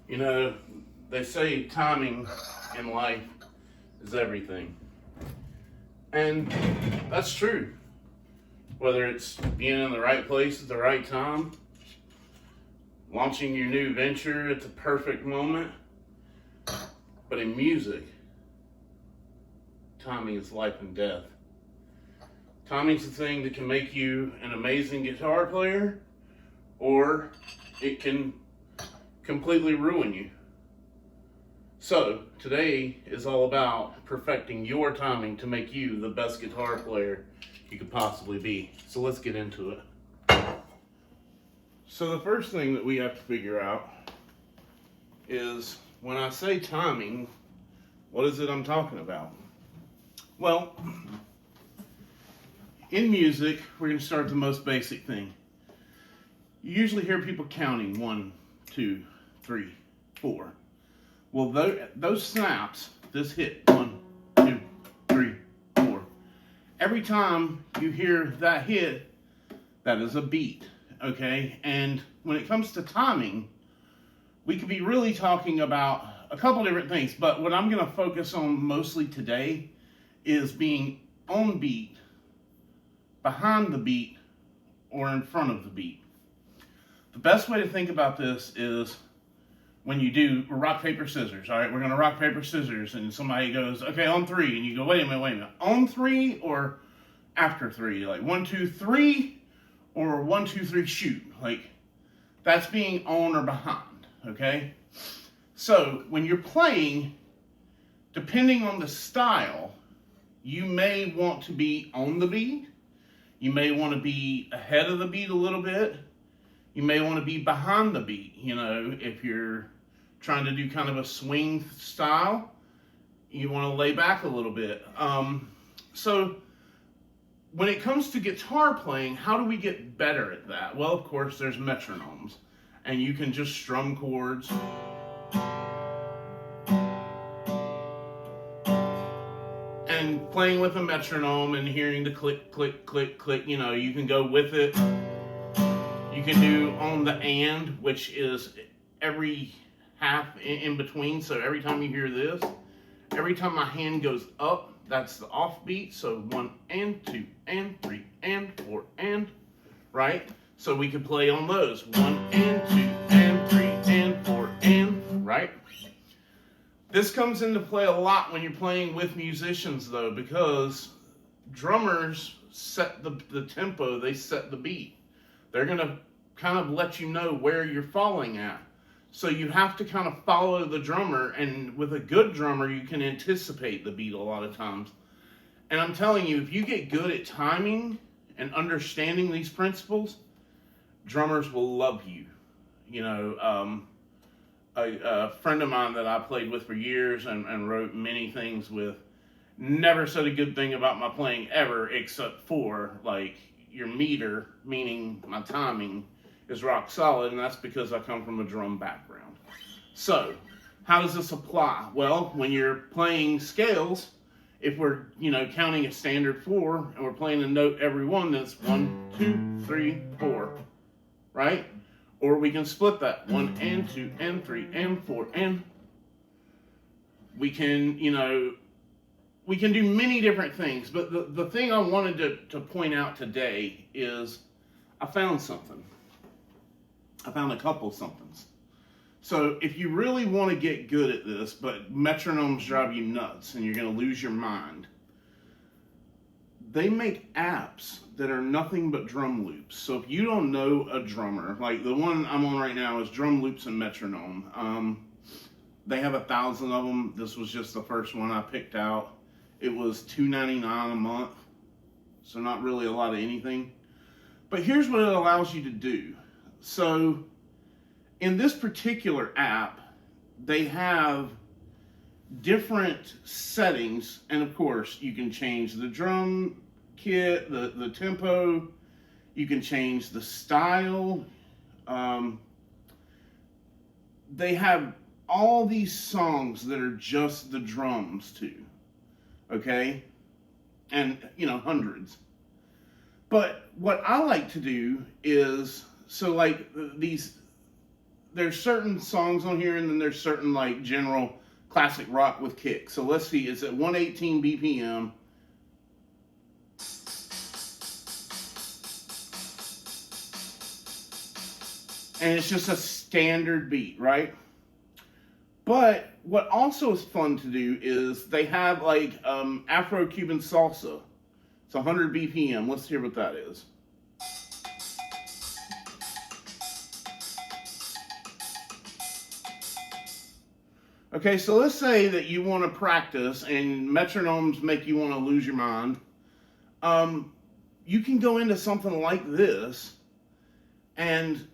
You know, they say timing in life is everything. And that's true. Whether it's being in the right place at the right time, launching your new venture at the perfect moment, but in music, timing is life and death. Timing's the thing that can make you an amazing guitar player, or it can completely ruin you. So, today is all about perfecting your timing to make you the best guitar player you could possibly be. So let's get into it. So the first thing that we have to figure out is, when I say timing, what is it I'm talking about? Well, in music, we're going to start with the most basic thing. You usually hear people counting 1, 2, 3, 4. Well, those snaps, this hit 1, 2, 3, 4. Every time you hear that hit, that is a beat, okay? And when it comes to timing, we could be really talking about a couple different things, but what I'm going to focus on mostly today is being on beat, behind the beat, or in front of the beat. The best way to think about this is when you do rock, paper, scissors. All right, we're going to rock, paper, scissors, and somebody goes, okay, on 3, and you go, wait a minute, on 3 or after 3? Like 1, 2, 3, or 1, 2, 3, shoot. Like, that's being on or behind, okay? So when you're playing, depending on the style, you may want to be on the beat. You may want to be ahead of the beat a little bit. You may want to be behind the beat. You know, if you're trying to do kind of a swing style, you want to lay back a little bit. So when it comes to guitar playing, how do we get better at that? Well, of course, there's metronomes, and you can just strum chords. And playing with a metronome and hearing the click, click, click, click, you know, you can go with it. You can do on the and, which is every half in between. So every time you hear this, every time my hand goes up, that's the off beat. So 1 and 2 and 3 and 4 and, right? So we can play on those. 1 and 2 and 3 and 4 and, right? This comes into play a lot when you're playing with musicians, though, because drummers set the tempo, they set the beat. They're going to kind of let you know where you're falling at. So you have to kind of follow the drummer, and with a good drummer, you can anticipate the beat a lot of times. And I'm telling you, if you get good at timing and understanding these principles, drummers will love you. You know, a friend of mine that I played with for years and wrote many things with never said a good thing about my playing ever, except for, like, your meter, meaning my timing, is rock solid, and that's because I come from a drum background. So, how does this apply? Well, when you're playing scales, if we're, you know, counting a standard 4, and we're playing a note every one, that's 1, 2, 3, 4, right? Or we can split that, 1 and 2 and 3 and 4, and we can, you know, we can do many different things, but the thing I wanted to point out today is I found something. I found a couple somethings. So if you really want to get good at this, but metronomes drive you nuts and you're going to lose your mind, they make apps that are nothing but drum loops. So if you don't know a drummer, like the one I'm on right now is Drum Loops and Metronome. They have 1,000 of them. This was just the first one I picked out. It was $2.99 a month, so not really a lot of anything. But here's what it allows you to do. So in this particular app, they have different settings, and of course you can change the drum kit, the tempo, you can change the style. They have all these songs that are just the drums too, okay? And, you know, hundreds. But what I like to do is, so like these there's certain songs on here, and then there's certain like general classic rock with kick. So let's see, it's at 118 BPM. And it's just a standard beat, right? But what also is fun to do is they have like Afro-Cuban salsa. It's 100 BPM. Let's hear what that is. Okay, so let's say that you want to practice and metronomes make you want to lose your mind. You can go into something like this and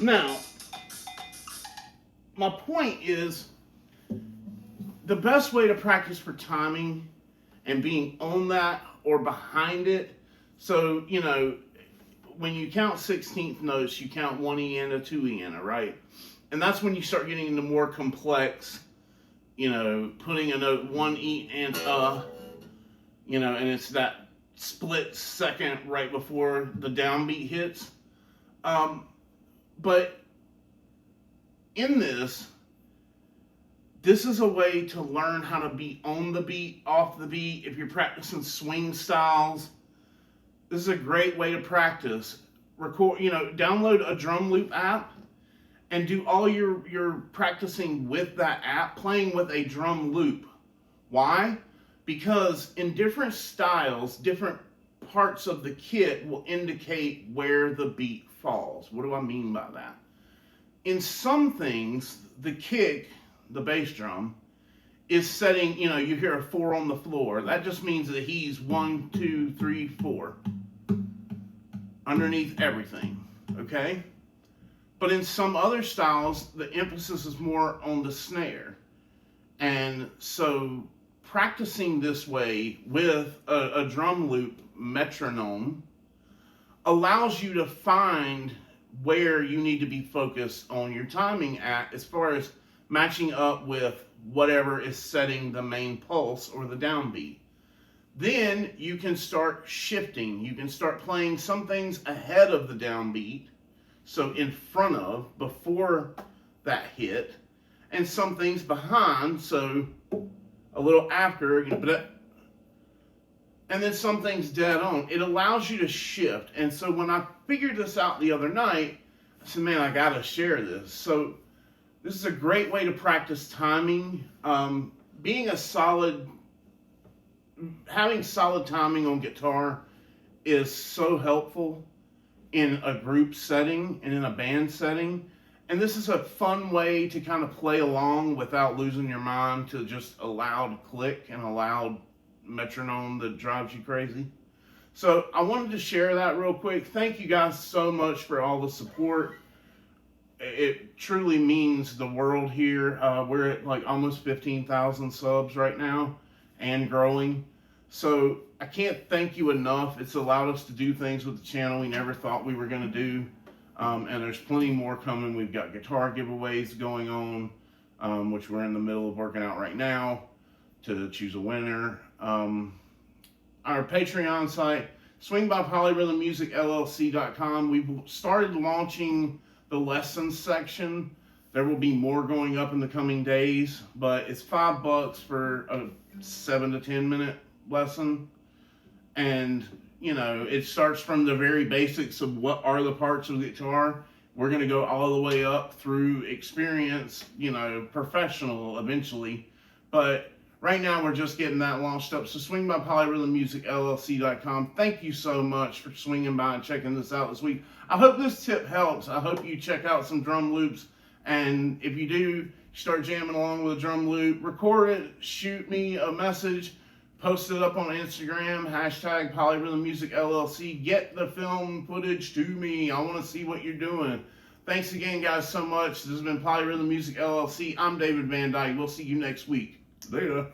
now, my point is, the best way to practice for timing and being on that or behind it, so, you know, when you count 16th notes, you count 1 E and a 2 E and a, right? And that's when you start getting into more complex, you know, putting a note 1 E and a, you know, and it's that split second right before the downbeat hits. But in this is a way to learn how to be on the beat, off the beat. If you're practicing swing styles, this is a great way to practice. Record, you know, download a drum loop app and do all your practicing with that app, playing with a drum loop. Why? Because in different styles, different parts of the kit will indicate where the beat falls. What do I mean by that? In some things, the kick, the bass drum, is setting, you know, you hear a 4 on the floor. That just means that he's 1, 2, 3, 4 underneath everything, okay? But in some other styles, the emphasis is more on the snare. And so practicing this way with a drum loop metronome allows you to find where you need to be focused on your timing at as far as matching up with whatever is setting the main pulse or the downbeat. Then you can start shifting. You can start playing some things ahead of the downbeat, so in front of, before that hit, and some things behind, so a little after, you know, and then some things dead on. It allows you to shift. And so when I figured this out the other night, I said, man, I gotta share this. So this is a great way to practice timing. Having solid timing on guitar is so helpful in a group setting and in a band setting. And this is a fun way to kind of play along without losing your mind to just a loud click and a loud metronome that drives you crazy. So I wanted to share that real quick. Thank you guys so much for all the support. It truly means the world here. We're at like almost 15,000 subs right now and growing. So I can't thank you enough. It's allowed us to do things with the channel we never thought we were going to do. And there's plenty more coming. We've got guitar giveaways going on, which we're in the middle of working out right now to choose a winner. Our Patreon site, swing by polyrhythmmusicllc.com. We've started launching the lessons section. There will be more going up in the coming days, but it's $5 for a 7 to 10 minute lesson. And, you know, it starts from the very basics of what are the parts of the guitar. We're going to go all the way up through experience, you know, professional eventually. But right now we're just getting that launched up. So swing by polyrhythmmusicllc.com. Thank you so much for swinging by and checking this out this week. I hope this tip helps. I hope you check out some drum loops. And if you do, start jamming along with a drum loop, record it, shoot me a message, post it up on Instagram, hashtag polyrhythmmusicllc. Get the film footage to me. I want to see what you're doing. Thanks again, guys, so much. This has been Polyrhythm Music LLC. I'm David Van Dyke. We'll see you next week. Later.